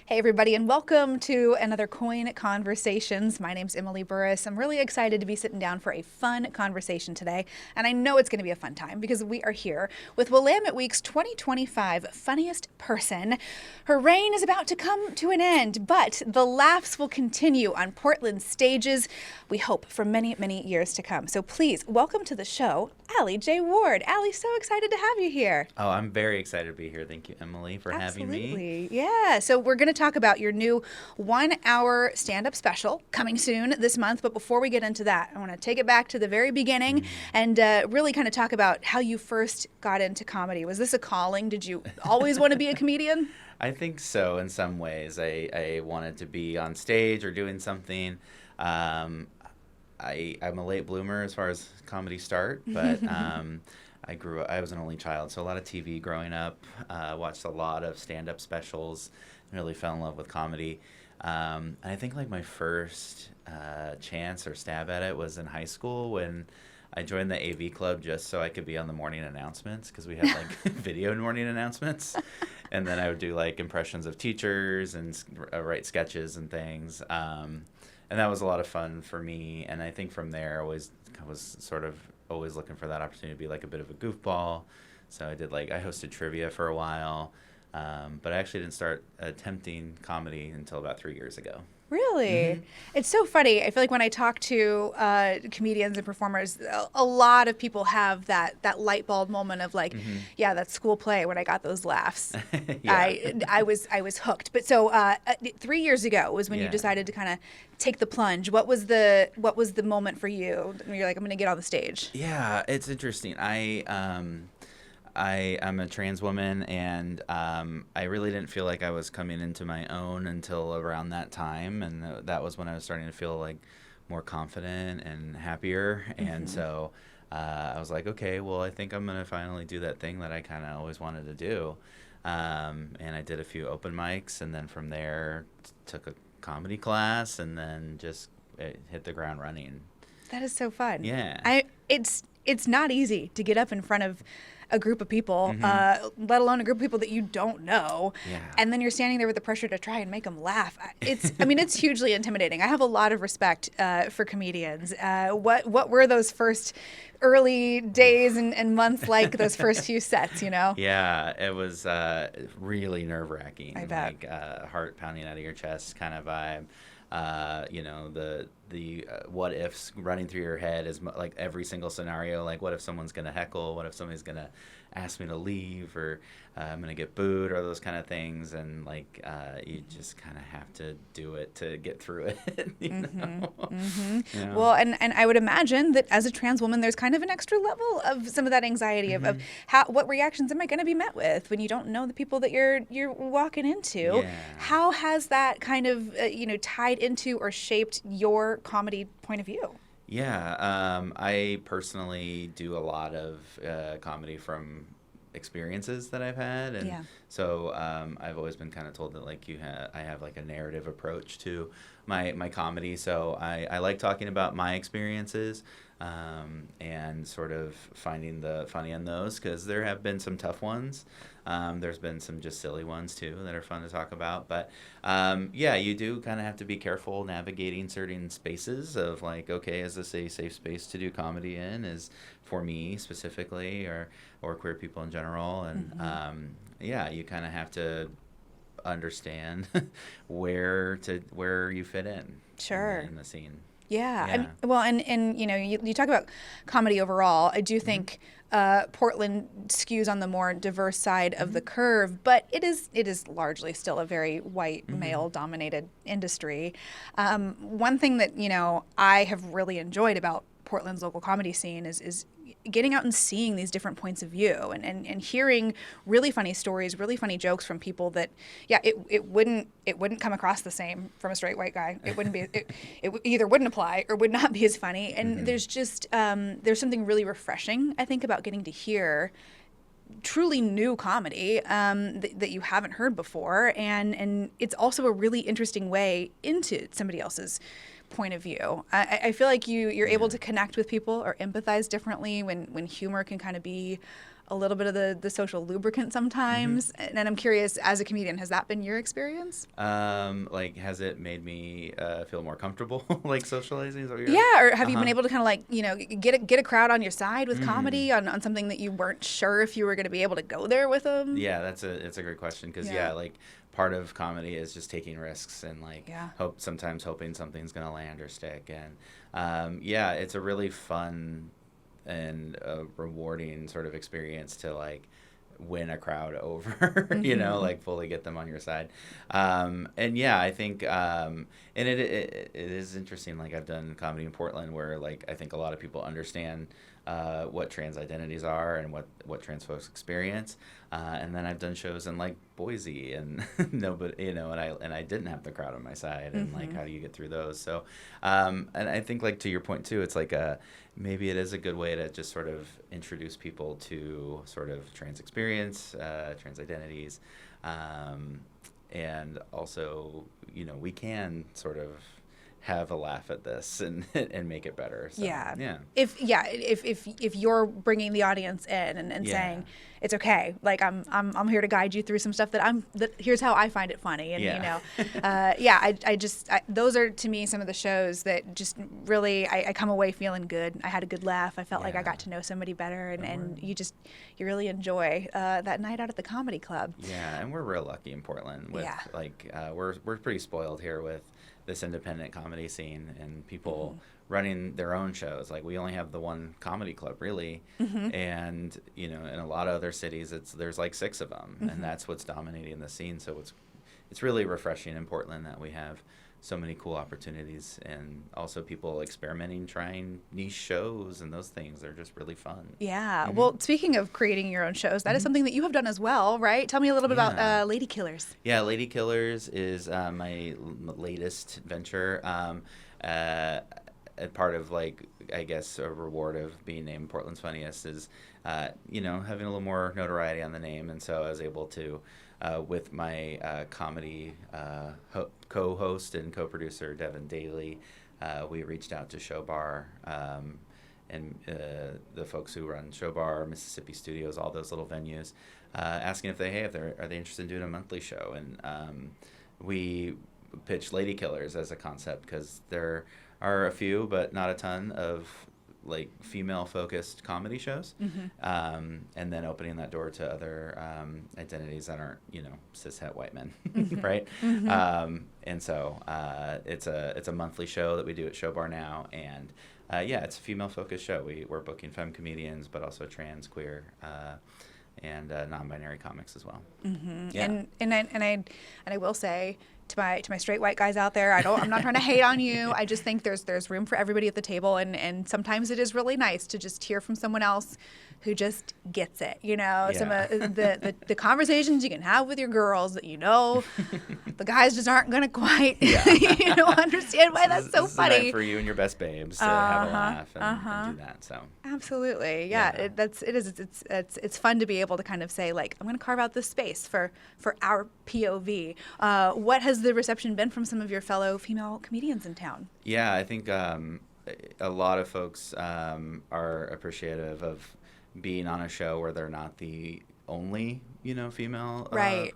Hey, everybody, and welcome to another KOIN Conversations. My name's Emily Burris. I'm really excited to be sitting down for a fun conversation today, and I know it's going to be a fun time because we are here with Willamette Week's 2025 Funniest Person. Her reign is about to come to an end, but the laughs will continue on Portland's stages, we hope, for many, many years to come. So please, welcome to the show, Allie J. Ward. Allie, so excited to have you here. Oh, I'm very excited to be here. Thank you, Emily, for having me. Absolutely. Yeah. So we're going to talk about your new 1 hour stand-up special coming soon this month. But before we get into that, I want to take it back to the very beginning and really kind of talk about how you first got into comedy. Was this a calling? Did you always want to be a comedian? I think so in some ways. I wanted to be on stage or doing something. I'm a late bloomer as far as comedy start, but I was an only child, so a lot of TV growing up, watched a lot of stand-up specials, and really fell in love with comedy. And I think like my first chance or stab at it was in high school when I joined the AV club just so I could be on the morning announcements because we had like video morning announcemements. And then I would do like impressions of teachers and write sketches and things. And that was a lot of fun for me. And I think from there I was sort of always looking for that opportunity to be like a bit of a goofball. So I hosted trivia for a while. But I actually didn't start attempting comedy until about 3 years ago. Really? Mm-hmm. It's so funny. I feel like when I talk to comedians and performers, a lot of people have that light bulb moment of like, yeah, that school play when I got those laughs. Yeah. I was hooked. But so 3 years ago was when you Yeah. decided to kind of take the plunge. What was the moment for you when you're like, I'm going to get on the stage? Yeah, it's interesting. I am a trans woman, and I really didn't feel like I was coming into my own until around that time, and that was when I was starting to feel like more confident and happier. And so I was like, okay, well, I think I'm gonna finally do that thing that I kind of always wanted to do. And I did a few open mics, and then from there took a comedy class, and then just hit the ground running. That is so fun. Yeah. It's not easy to get up in front of a group of people, let alone a group of people that you don't know. Yeah. And then you're standing there with the pressure to try and make them laugh. It's hugely intimidating. I have a lot of respect for comedians. What were those first early days and months like, those first few sets, you know? Yeah, it was really nerve-wracking. I bet. Like heart pounding out of your chest kind of vibe. The what ifs running through your head is like every single scenario. Like, what if someone's gonna heckle? What if somebody's gonna ask me to leave, or I'm gonna get booed, or those kind of things. And like you just kind of have to do it to get through it. you know? Yeah. Well, and I would imagine that as a trans woman, there's kind of an extra level of some of that anxiety of what reactions am I going to be met with when you don't know the people that you're walking into. Yeah. How has that kind of tied into or shaped your comedy point of view? Yeah, I personally do a lot of comedy from experiences that I've had, and Yeah. so I've always been kind of told that like I have like a narrative approach to my comedy. So I like talking about my experiences and sort of finding the funny in those, because there have been some tough ones. There's been some just silly ones too that are fun to talk about. But yeah, you do kind of have to be careful navigating certain spaces of like, okay, is this a safe space to do comedy in? Is for me specifically, or queer people in general? And yeah, you kind of have to understand where you fit in. Sure. In the scene. Yeah. Yeah. Well, and you talk about comedy overall. I do think Portland skews on the more diverse side of the curve, but it is largely still a very white male-dominated industry. One thing that I have really enjoyed about Portland's local comedy scene is getting out and seeing these different points of view and hearing really funny stories, really funny jokes from people that, yeah, it wouldn't come across the same from a straight white guy. It wouldn't be, it either wouldn't apply or would not be as funny. And there's just, there's something really refreshing, I think, about getting to hear truly new comedy that you haven't heard before. And it's also a really interesting way into somebody else's point of view. I feel like you're able to connect with people or empathize differently when humor can kind of be a little bit of the social lubricant sometimes. And I'm curious, as a comedian, has that been your experience? Like, has it made me feel more comfortable, like socializing? Is that what Yeah, or have you been able to kind of like, get a crowd on your side with comedy on something that you weren't sure if you were going to be able to go there with them? Yeah, it's a great question because like part of comedy is just taking risks and like sometimes hoping something's gonna land or stick, and it's a really fun and rewarding sort of experience to like win a crowd over, like fully get them on your side. And I think, and it is interesting. Like I've done comedy in Portland where like, I think a lot of people understand what trans identities are and what trans folks experience. And then I've done shows in like Boise and nobody, and I didn't have the crowd on my side, and like, how do you get through those? So, and I think like to your point too, it's like maybe it is a good way to just sort of introduce people to sort of trans experience, trans identities, and also, we can sort of have a laugh at this and make it better. So, If you're bringing the audience in and saying it's okay, like I'm here to guide you through some stuff that here's how I find it funny, and I those are to me some of the shows that just really I come away feeling good. I had a good laugh. I felt like I got to know somebody better, and you really enjoy that night out at the comedy club. Yeah, and we're real lucky in Portland with like we're pretty spoiled here with this independent comedy scene and people running their own shows. Like we only have the one comedy club really, and in a lot of other cities there's like 6 of them, and that's what's dominating the scene. So it's really refreshing in Portland that we have so many cool opportunities, and also people experimenting, trying niche shows and those things. They're just really fun. Yeah. Well, speaking of creating your own shows, that is something that you have done as well, right? Tell me a little bit about Lady Killers. Yeah, Lady Killers is my latest venture. A part of like, I guess, a reward of being named Portland's Funniest is, having a little more notoriety on the name. And so I was able to, with my comedy co-host and co-producer, Devin Daly, we reached out to Showbar and the folks who run Showbar, Mississippi Studios, all those little venues, asking if are they interested in doing a monthly show. And we pitched Lady Killers as a concept because there are a few, but not a ton, of like female-focused comedy shows, and then opening that door to other identities that aren't, cishet white men, right? And so it's a monthly show that we do at Showbar now, and it's a female-focused show. We're booking femme comedians, but also trans, queer, and non-binary comics as well. And I will say, to my straight white guys out there, I'm not trying to hate on you. I just think there's room for everybody at the table, and sometimes it is really nice to just hear from someone else who just gets it. Some of the conversations you can have with your girls that the guys just aren't gonna quite understand why that's so funny. Night for you and your best babes to have a laugh and do that. So absolutely, it's fun to be able to kind of say, like, I'm gonna carve out this space for our POV. What has the reception been from some of your fellow female comedians in town? Yeah, I think a lot of folks are appreciative of being on a show where they're not the only female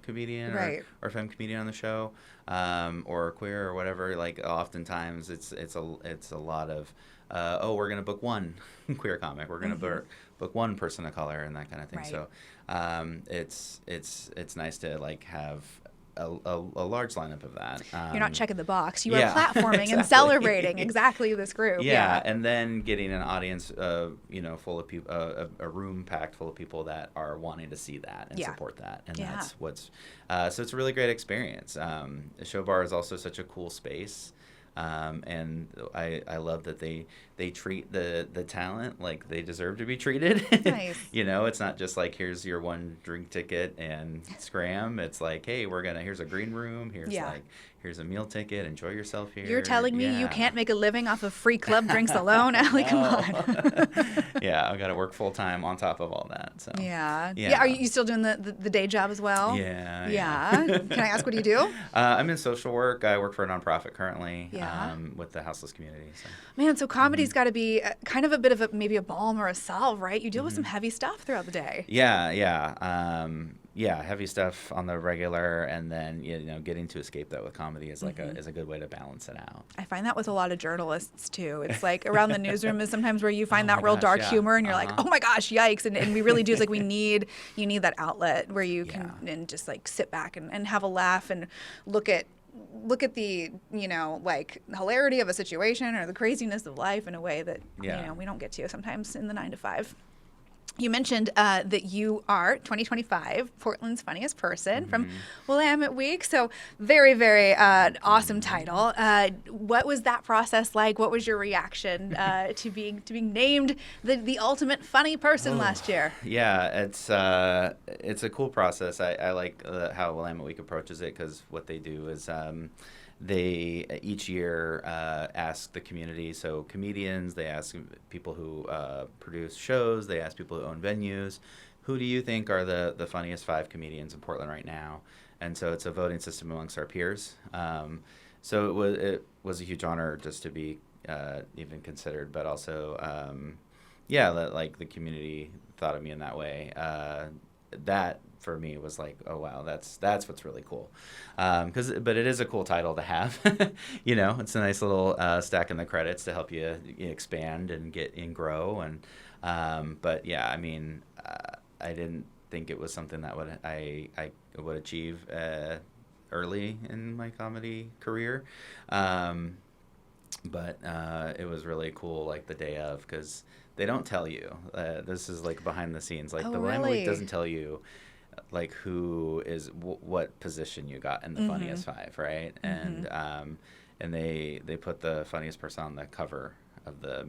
comedian or femme comedian on the show, or queer or whatever. Like oftentimes it's a lot of we're gonna book one queer comic, we're gonna book one person of color, and that kind of thing. So it's nice to like have a large lineup of that. You're not checking the box. You are platforming and celebrating exactly this group. Yeah, and then getting an audience, full of people, a room packed full of people that are wanting to see that and support that, and that's what's. So it's a really great experience. Showbar is also such a cool space. And I love that they treat the talent like they deserve to be treated. Nice. It's not just like, here's your one drink ticket and scram. It's like, hey, here's a green room. Here's like, here's a meal ticket. Enjoy yourself here. You're telling me you Yeah. can't make a living off of free club drinks alone, Allie? Come on. Yeah, I've got to work full time on top of all that. So Yeah. yeah. Yeah. Are you still doing the day job as well? Yeah. Yeah. Can I ask what do you do? I'm in social work. I work for a nonprofit currently. Yeah. With the houseless community. So. Man, so comedy's got to be kind of a bit of maybe a balm or a salve, right? You deal with some heavy stuff throughout the day. Yeah, heavy stuff on the regular, and then getting to escape that with comedy is like is a good way to balance it out. I find that with a lot of journalists too. It's like around the newsroom is sometimes where you find Oh that my real gosh, dark yeah. humor, and you're like, oh my gosh, yikes! And we really do. It's like you need that outlet where you can Yeah. and just like sit back and have a laugh and look at the like hilarity of a situation or the craziness of life in a way that Yeah. we don't get to sometimes in the 9 to 5. You mentioned that you are 2025 Portland's funniest person from Willamette Week. So very, very awesome title. What was that process like? What was your reaction to being named the ultimate funny person last year? Yeah, it's a cool process. I like how Willamette Week approaches it, because what they do is they each year ask the community, so comedians, they ask people who produce shows, they ask people who own venues, who do you think are the funniest 5 comedians in Portland right now? And so it's a voting system amongst our peers. So it was a huge honor just to be even considered, but also that like the community thought of me in that way. That for me was like, oh wow, that's what's really cool, but it is a cool title to have. It's a nice little stack in the credits to help you expand and get and grow. And but yeah, I mean, I didn't think it was something that I would achieve early in my comedy career, but it was really cool, like the day of, because they don't tell you. This is like behind the scenes. Like Oh, the Willamette Week really? doesn't tell you like who is what position you got in the funniest 5, right? And they put the funniest person on the cover of the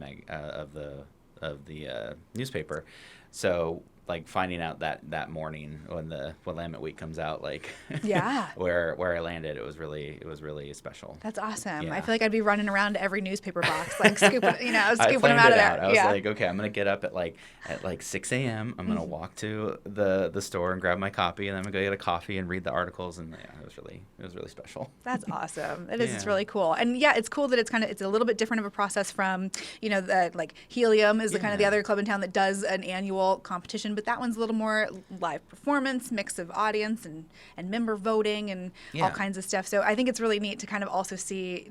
newspaper. So like finding out that morning when the Willamette Week comes out, like Yeah. where I landed, it was really special. That's awesome. Yeah. I feel like I'd be running around to every newspaper box, like scooping them I out of planned it there. out. I was Yeah. like, okay, I'm gonna get up at 6 a.m. I'm gonna walk to the store and grab my copy, and then I'm gonna go get a coffee and read the articles. And yeah, it was really special. That's awesome. It is. It's Yeah. really cool. And yeah, it's cool that it's a little bit different of a process from, the like Helium is the kind of the Yeah. other club in town that does an annual competition, but that one's a little more live performance, mix of audience and member voting and all Yeah. kinds of stuff. So I think it's really neat to kind of also see,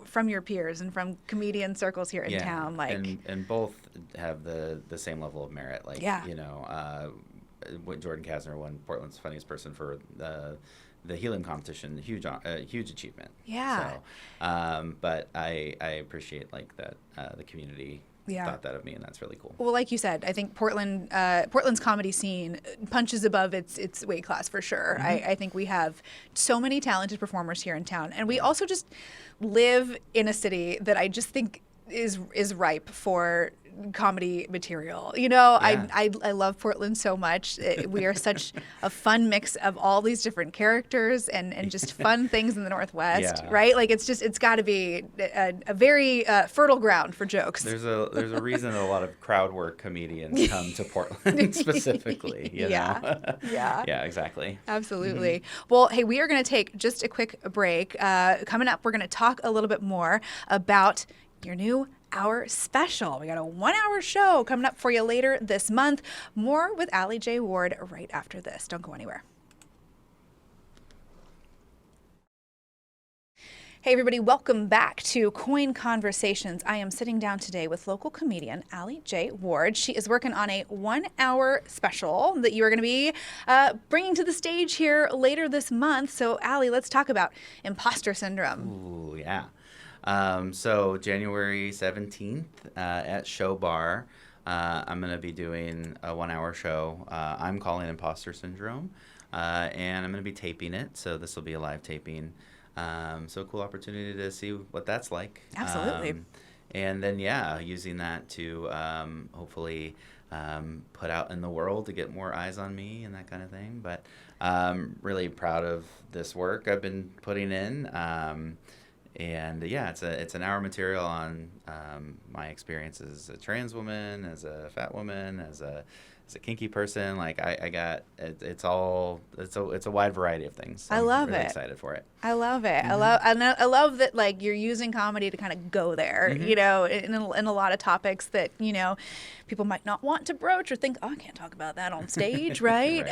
from your peers and from comedian circles here in town, like and both have the same level of merit. Like Yeah. when Jordan Kasner won Portland's funniest person for the Helium competition, huge achievement. Yeah. So, but I appreciate like that the community Yeah. thought that of me, and that's really cool. Well, like you said, I think Portland's comedy scene punches above its weight class for sure. I think we have so many talented performers here in town, and we also just live in a city that I just think is ripe for comedy material. I love Portland so much. We are such a fun mix of all these different characters and just fun things in the Northwest, Yeah. right? Like it's got to be a very fertile ground for jokes. There's a reason a lot of crowd work comedians come to Portland specifically. You Yeah. know? Yeah. Yeah, exactly. Absolutely. Well, hey, we are going to take just a quick break. Coming up, we're going to talk a little bit more about your new hour special. We got a 1-hour show coming up for you later this month. More with Allie J. Ward right after this. Don't go anywhere. Hey everybody, welcome back to KOIN Conversations. I am sitting down today with local comedian Allie J. Ward. She is working on a 1-hour special that you are going to be bringing to the stage here later this month. So Allie, let's talk about imposter syndrome. Ooh, yeah. So January 17th at Show Bar, I'm going to be doing a 1-hour show. I'm calling Imposter Syndrome, and I'm going to be taping it. So this will be a live taping. So a cool opportunity to see what that's like. Absolutely. And then, using that to hopefully put out in the world to get more eyes on me and that kind of thing. But really proud of this work I've been putting in. And yeah, it's an hour material on my experience as a trans woman, as a fat woman, as a kinky person. Like I got it's a wide variety of things. So I love I'm really it. excited for it. I love it. Mm-hmm. I love that like you're using comedy to kind of go there, Mm-hmm. you know, in a lot of topics that, you know, people might not want to broach or think, oh, I can't talk about that on stage, right?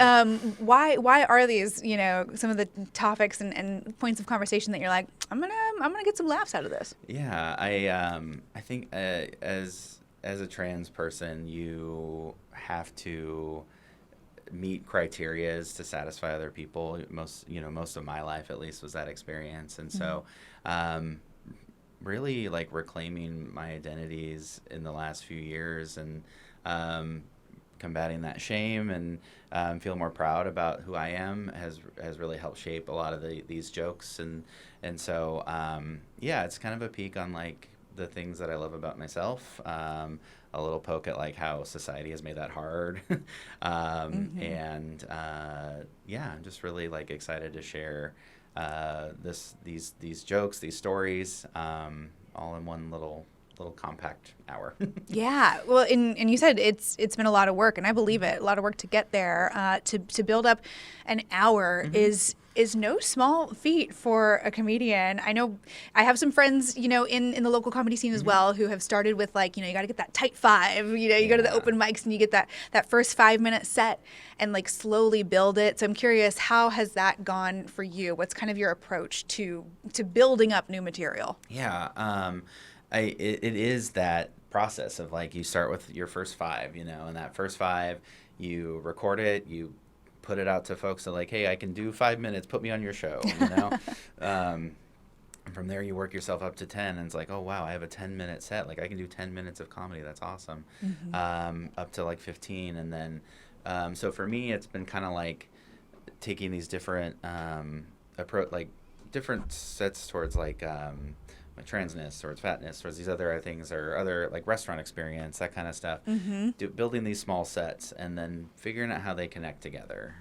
Right. Why are these, you know, some of the topics and points of conversation that you're like, I'm gonna get some laughs out of this? Yeah, I think as a trans person, you have to meet criterias to satisfy other people. Most of my life at least was that experience, and so um, really like reclaiming my identities in the last few years and combating that shame and feel more proud about who I am has really helped shape a lot of these jokes and so yeah, it's kind of a peek on like the things that I love about myself. A little poke at like how society has made that hard, and yeah, I'm just really like excited to share these jokes, these stories, all in one little compact hour. Yeah, well, and you said it's been a lot of work, and I believe it. A lot of work to get there. To build up an hour is no small feat for a comedian. I know I have some friends, you know, in the local comedy scene as well, who have started with like, you know, you got to get that tight five. You know, you go to the Yeah. open mics and you get that first 5 minute set and like slowly build it. So I'm curious, how has that gone for you? What's kind of your approach to building up new material? Yeah, it is that process of like you start with your first five, you know, and that first five, you record it, you put it out to folks that like, hey, I can do 5 minutes, put me on your show, you know. And from there, you work yourself up to 10, and it's like, oh wow, I have a 10-minute set, like I can do 10 minutes of comedy, that's awesome. Up to like 15, and then so for me, it's been kind of like taking these different different sets towards like transness, towards fatness, towards these other things or other like restaurant experience, that kind of stuff. Building these small sets and then figuring out how they connect together.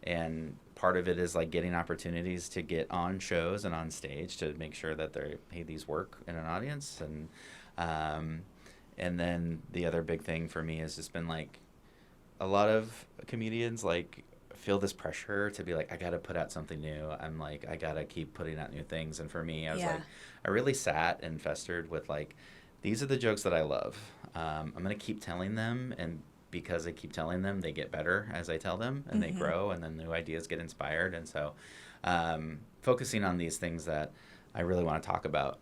And part of it is like getting opportunities to get on shows and on stage to make sure that these work in an audience. And then the other big thing for me has just been like a lot of comedians like feel this pressure to be like, I got to put out something new. I'm like, I got to keep putting out new things. And for me, I was like, I really sat and festered with like, these are the jokes that I love. I'm going to keep telling them. And because I keep telling them, they get better as I tell them and they grow and then new ideas get inspired. And so focusing on these things that I really want to talk about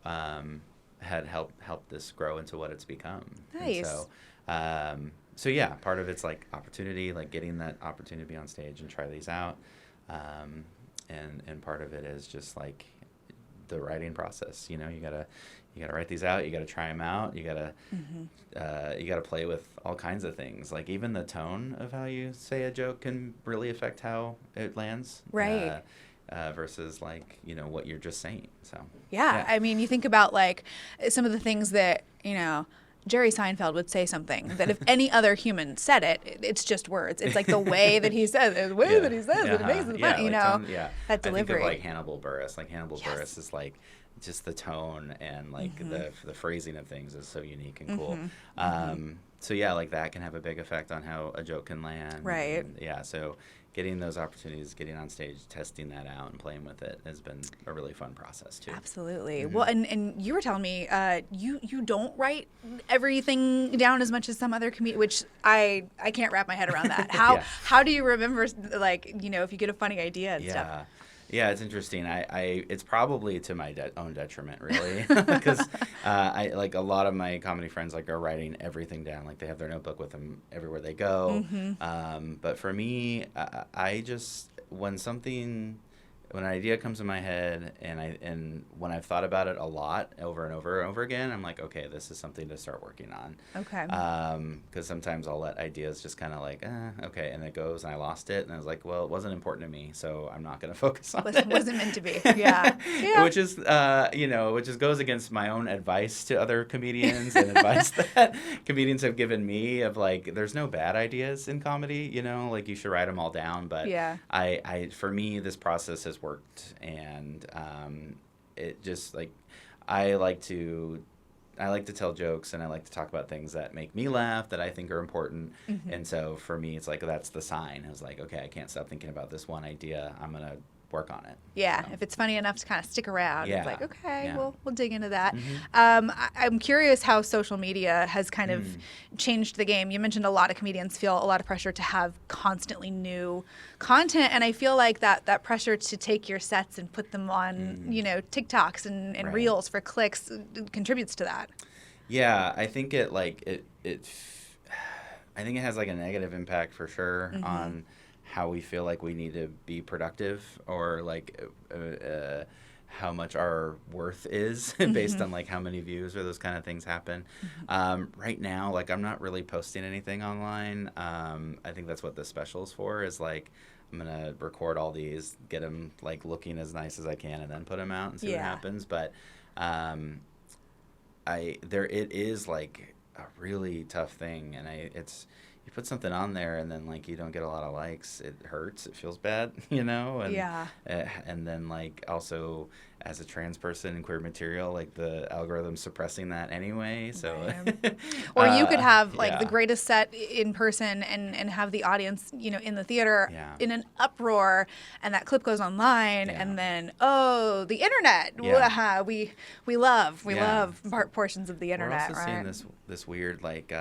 had helped this grow into what it's become. Nice. And so yeah, part of it's like opportunity, like getting that opportunity to be on stage and try these out, and part of it is just like the writing process. You know, you gotta write these out, you gotta try them out, you gotta play with all kinds of things. Like even the tone of how you say a joke can really affect how it lands. Right. Versus like, you know, what you're just saying. So Yeah, I mean, you think about like some of the things that, you know, Jerry Seinfeld would say something that if any other human said it, it's just words. It's like the way that he says it, the way that he says it, it makes it funny, you know, that delivery. I think of like Hannibal Buress. Like Hannibal Buress is like just the tone and like the phrasing of things is so unique and cool. So yeah, like that can have a big effect on how a joke can land. Right. And, yeah, so getting those opportunities, getting on stage, testing that out and playing with it has been a really fun process too. Absolutely. Well, and you were telling me you don't write everything down as much as some other comedians, which I can't wrap my head around that. How do you remember, like, you know, if you get a funny idea and stuff? Yeah, it's interesting. It's probably to my own detriment, really, because I like a lot of my comedy friends like are writing everything down. Like they have their notebook with them everywhere they go. But for me, I just when something when an idea comes in my head, and when I've thought about it a lot over and over and over again, I'm like, okay, this is something to start working on. Okay. Because sometimes I'll let ideas just kind of like, okay, and it goes, and I lost it, and I was like, well, it wasn't important to me, so I'm not going to focus on it. Wasn't meant to be. Yeah. Yeah. Which is, which is goes against my own advice to other comedians and advice that comedians have given me of like, there's no bad ideas in comedy, like you should write them all down. But Yeah. For me, this process has worked, and it just like, I like to tell jokes, and I like to talk about things that make me laugh, that I think are important. Mm-hmm. And so for me, it's like, that's the sign. I was like, okay, I can't stop thinking about this one idea. I'm going to work on it. Yeah, if it's funny enough to kind of stick around, Yeah. it's like, okay, Yeah. we'll dig into that. Mm-hmm. I'm curious how social media has kind of changed the game. You mentioned a lot of comedians feel a lot of pressure to have constantly new content, and I feel like that pressure to take your sets and put them on, TikToks and Right. Reels for clicks contributes to that. Yeah, I think I think it has like a negative impact for sure on how we feel like we need to be productive, or like how much our worth is based on like how many views or those kind of things happen. Right now, like, I'm not really posting anything online. I think that's what the special's for, is like, I'm going to record all these, get them like looking as nice as I can, and then put them out and see what happens. But it is like a really tough thing, and you put something on there and then like you don't get a lot of likes, it hurts, it feels bad, and Yeah. And then like also as a trans person in queer material, like the algorithm's suppressing that anyway, so Right. Or you could have like the yeah. greatest set in person and have the audience, in the theater Yeah. in an uproar, and that clip goes online, Yeah. and then the internet. Yeah. We love Yeah. portions of the We're internet, also right? seeing this weird, like,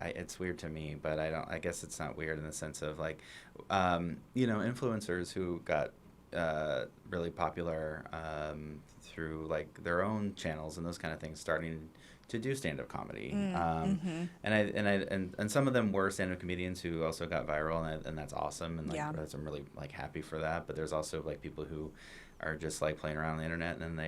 it's weird to me, but I guess it's not weird in the sense of like, influencers who got really popular through like their own channels and those kind of things, starting to do stand-up comedy. And some of them were stand-up comedians who also got viral, and that's awesome, and like I'm really like happy for that. But there's also like people who are just like playing around on the internet, and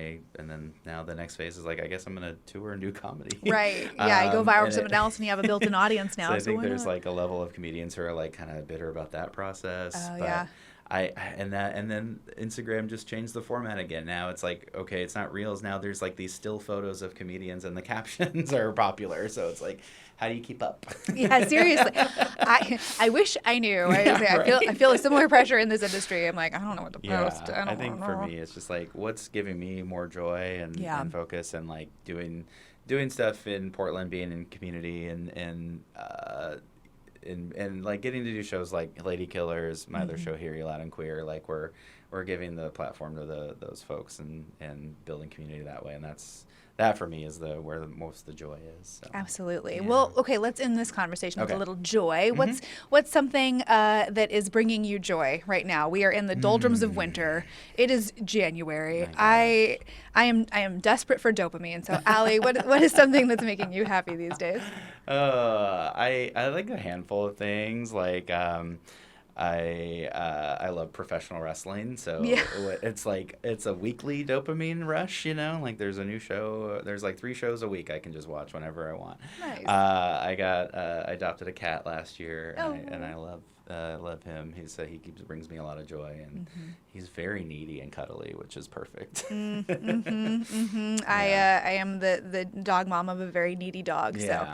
then now the next phase is like, I guess I'm gonna tour and do comedy. Right. Yeah, you go viral with someone else, and you have a built-in audience now. So I think why there's not? like a level of comedians who are like kind of bitter about that process. Oh, but yeah. and then Instagram just changed the format again. Now it's like, okay, it's not reels. Now there's like these still photos of comedians, and the captions are popular. So it's like, how do you keep up? Yeah, seriously. I wish I knew. I feel a similar pressure in this industry. I'm like, I don't know what to post. I think for me, it's just like, what's giving me more joy and focus, and like doing stuff in Portland, being in community, and like getting to do shows like Lady Killers, my other show here, Loud and Queer. Like we're giving the platform to those folks and building community that way, and that for me is where most of the joy is. So. Absolutely. Yeah. Well, okay, let's end this conversation with Okay. a little joy. What's something that is bringing you joy right now? We are in the doldrums of winter. It is January. I am desperate for dopamine. So, Allie, what is something that's making you happy these days? I like a handful of things. Like I love professional wrestling, so it's like it's a weekly dopamine rush, like there's a new show, there's like 3 shows a week I can just watch whenever I want. Nice. I adopted a cat last year, and I love him. He brings me a lot of joy, and he's very needy and cuddly, which is perfect. I am the dog mom of a very needy dog, so.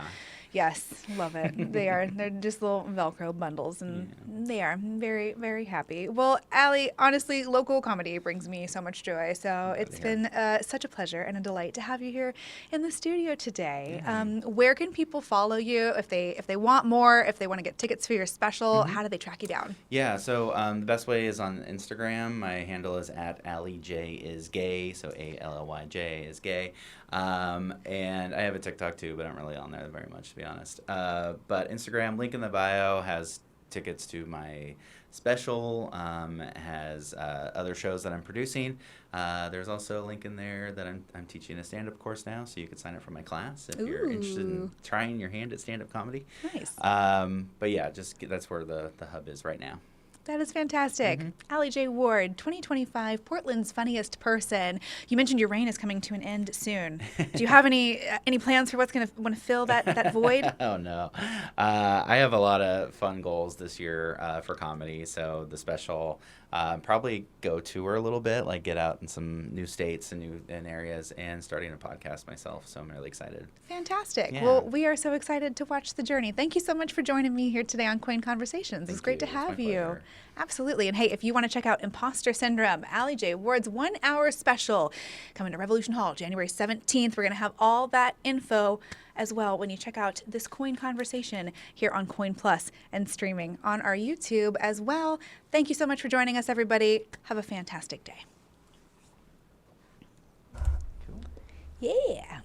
Yes, love it. They're just little Velcro bundles, and they are very, very happy. Well, Allie, honestly, local comedy brings me so much joy. So it's been such a pleasure and a delight to have you here in the studio today. Where can people follow you if they want more, if they want to get tickets for your special? How do they track you down? Yeah, so the best way is on Instagram. My handle is @AllieJisGay, so ALLYJ is gay. And I have a TikTok too, but I'm really on there very much, to be honest. But Instagram, link in the bio, has tickets to my special, has other shows that I'm producing. There's also a link in there that I'm teaching a stand-up course now, so you can sign up for my class if you're interested in trying your hand at stand-up comedy. Nice. But yeah, that's where the hub is right now. That is fantastic. Allie J. Ward, 2025 Portland's funniest person. You mentioned your reign is coming to an end soon. Do you have any plans for what's going to want to fill that void? Oh no, I have a lot of fun goals this year for comedy. So the special, probably go tour a little bit, like get out in some new states and new areas, and starting a podcast myself. So I'm really excited. Fantastic. Yeah. Well, we are so excited to watch the journey. Thank you so much for joining me here today on KOIN Conversations. It's great to It's my have you. pleasure. Absolutely. And hey, if you want to check out Imposter Syndrome, Allie J. Ward's 1 hour special coming to Revolution Hall January 17th. We're going to have all that info as well when you check out this KOIN Conversation here on KOIN Plus and streaming on our YouTube as well. Thank you so much for joining us, everybody. Have a fantastic day. Cool. Yeah.